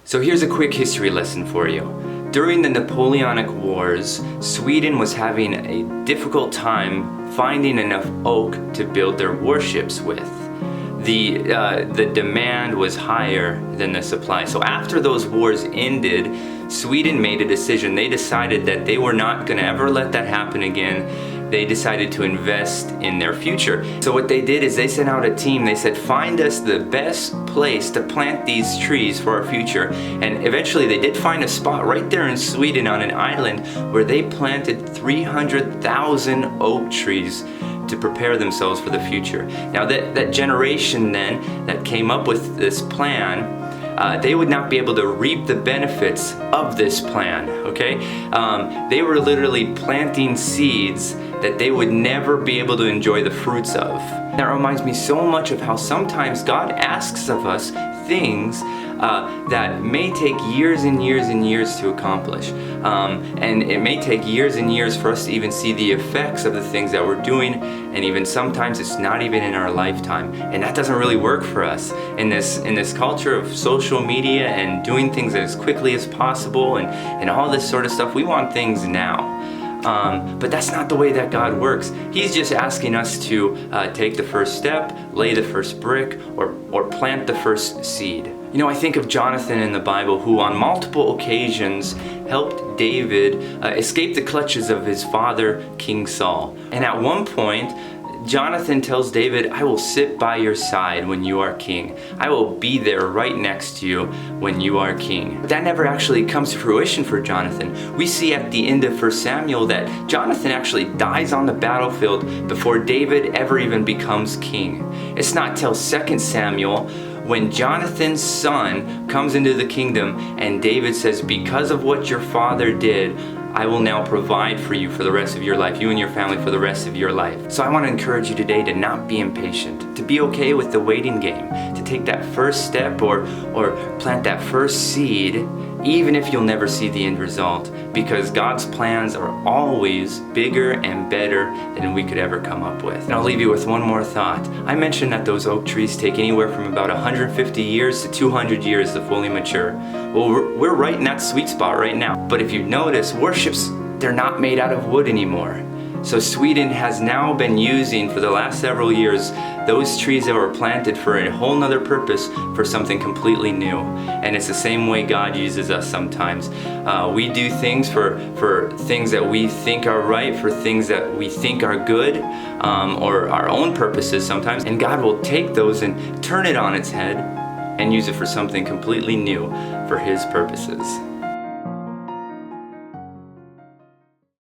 So here's a quick history lesson for you. During the Napoleonic Wars, Sweden was having a difficult time finding enough oak to build their warships with. The demand was higher than the supply. So after those wars ended, Sweden made a decision. They decided that they were not going to ever let that happen again. They decided to invest in their future. So what they did is they sent out a team. They said, find us the best place to plant these trees for our future. And eventually they did find a spot right there in Sweden on an island where they planted 300,000 oak trees to prepare themselves for the future. Now that generation then that came up with this plan, they would not be able to reap the benefits of this plan, okay? They were literally planting seeds that they would never be able to enjoy the fruits of. That reminds me so much of how sometimes God asks of us things that may take years and years and years to accomplish. And it may take years and years for us to even see the effects of the things that we're doing, and even sometimes it's not even in our lifetime. And that doesn't really work for us in this culture of social media and doing things as quickly as possible and all this sort of stuff. We want things now. But that's not the way that God works. He's just asking us to take the first step, lay the first brick, or plant the first seed. You know, I think of Jonathan in the Bible, who on multiple occasions helped David escape the clutches of his father, King Saul. And at one point, Jonathan tells David, I will sit by your side when you are king. I will be there right next to you when you are king. But that never actually comes to fruition for Jonathan. We see at the end of 1 Samuel that Jonathan actually dies on the battlefield before David ever even becomes king. It's not till 2 Samuel when Jonathan's son comes into the kingdom and David says, because of what your father did, I will now provide for you for the rest of your life, you and your family for the rest of your life. So I want to encourage you today to not be impatient, to be okay with the waiting game, to take that first step or plant that first seed, even if you'll never see the end result, because God's plans are always bigger and better than we could ever come up with. And I'll leave you with one more thought. I mentioned that those oak trees take anywhere from about 150 years to 200 years to fully mature. Well, we're right in that sweet spot right now. But if you notice, worships, they're not made out of wood anymore. So Sweden has now been using, for the last several years, those trees that were planted for a whole nother purpose, for something completely new. And it's the same way God uses us sometimes. We do things for things that we think are right, for things that we think are good, or our own purposes sometimes. And God will take those and turn it on its head and use it for something completely new for His purposes.